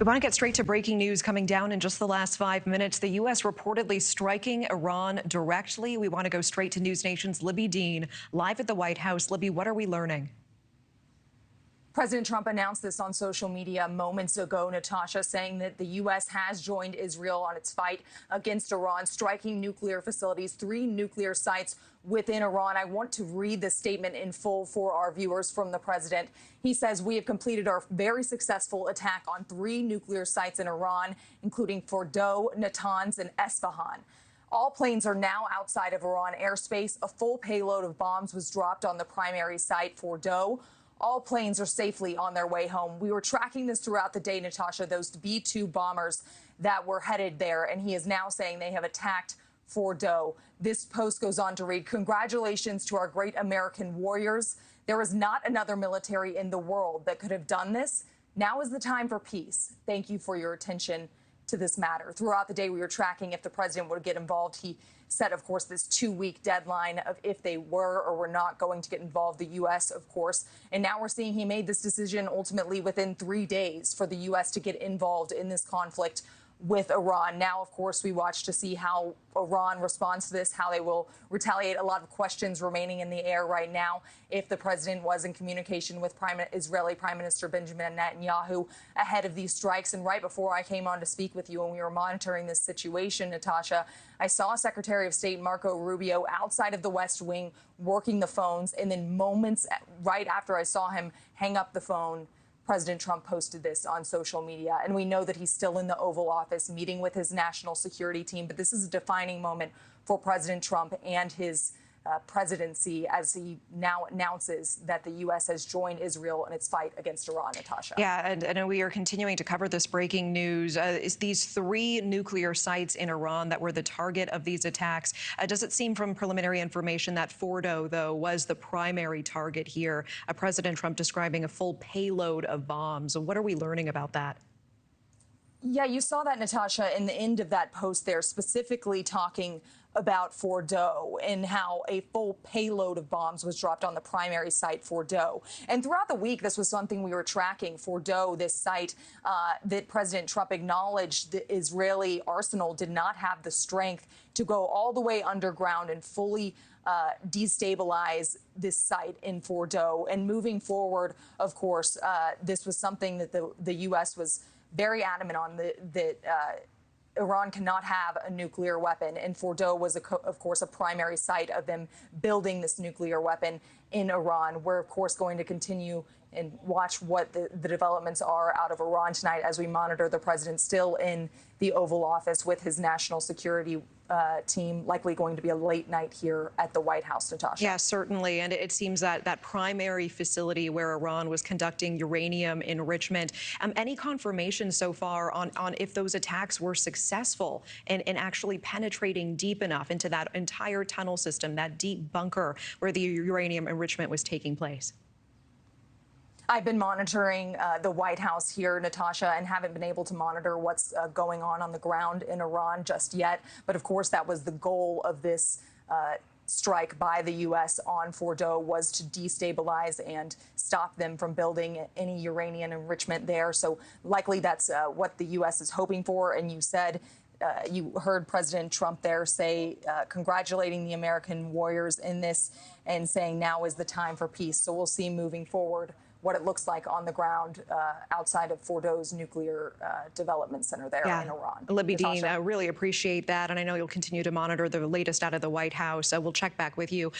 We want to get straight to breaking news coming down in just the last 5 minutes. The U.S. reportedly striking Iran directly. We want to go straight to News Nation's Libby Dean, live at the White House. Libby, what are we learning? President Trump announced this on social media moments ago, Natasha, saying that the U.S. has joined Israel on its fight against Iran, striking nuclear facilities, 3 nuclear sites within Iran. I want to read the statement in full for our viewers from the president. He says, "We have completed our very successful attack on 3 nuclear sites in Iran, including Fordow, Natanz, and Esfahan. All planes are now outside of Iran airspace. A full payload of bombs was dropped on the primary site, Fordow. All planes are safely on their way home." We were tracking this throughout the day, Natasha, those B-2 bombers that were headed there, and he is now saying they have attacked Fordow. This post goes on to read, "Congratulations to our great American warriors. There is not another military in the world that could have done this. Now is the time for peace. Thank you for your attention to this matter." Throughout the day, we were tracking if the president would get involved. He set, of course, this 2-week deadline of if they were or were not going to get involved, the U.S., of course. And now we're seeing he made this decision ultimately within 3 days for the U.S. to get involved in this conflict with Iran. Now, of course, we watch to see how Iran responds to this, how they will retaliate. A lot of questions remaining in the air right now. If the president was in communication with Israeli Prime Minister Benjamin Netanyahu ahead of these strikes. And right before I came on to speak with you and we were monitoring this situation, Natasha, I saw Secretary of State Marco Rubio outside of the West Wing working the phones. And then moments right after I saw him hang up the phone, President Trump posted this on social media, and we know that he's still in the Oval Office meeting with his national security team. But this is a defining moment for President Trump and his presidency as he now announces that the U.S. has joined Israel in its fight against Iran, Natasha. Yeah, and we are continuing to cover this breaking news. Is these 3 nuclear sites in Iran that were the target of these attacks? Does it seem from preliminary information that Fordow, though, was the primary target here? President Trump describing a full payload of bombs. What are we learning about that? Yeah, you saw that, Natasha, in the end of that post there, specifically talking about Fordow and how a full payload of bombs was dropped on the primary site, Fordow. And throughout the week, this was something we were tracking. Fordow, this site that President Trump acknowledged the Israeli arsenal did not have the strength to go all the way underground and fully destabilize this site in Fordow. And moving forward, of course, this was something that the U.S. was very adamant on, that Iran cannot have a nuclear weapon. And Fordow was, of course, a primary site of them building this nuclear weapon in Iran. We're, of course, going to continue and watch what the developments are out of Iran tonight as we monitor the president still in the Oval Office with his national security team, likely going to be a late night here at the White House, Natasha. Yeah, certainly. And it seems that that primary facility where Iran was conducting uranium enrichment, any confirmation so far on if those attacks were successful in actually penetrating deep enough into that entire tunnel system, that deep bunker where the uranium enrichment was taking place? I've been monitoring the White House here, Natasha, and haven't been able to monitor what's going on the ground in Iran just yet. But of course, that was the goal of this strike by the U.S. on Fordow, was to destabilize and stop them from building any uranium enrichment there. So likely that's what the U.S. is hoping for. And you said you heard President Trump there say, congratulating the American warriors in this and saying now is the time for peace. So we'll see moving forward what it looks like on the ground outside of Fordow's nuclear development center there in Iran. Libby Dean, I really appreciate that. And I know you'll continue to monitor the latest out of the White House. We'll check back with you.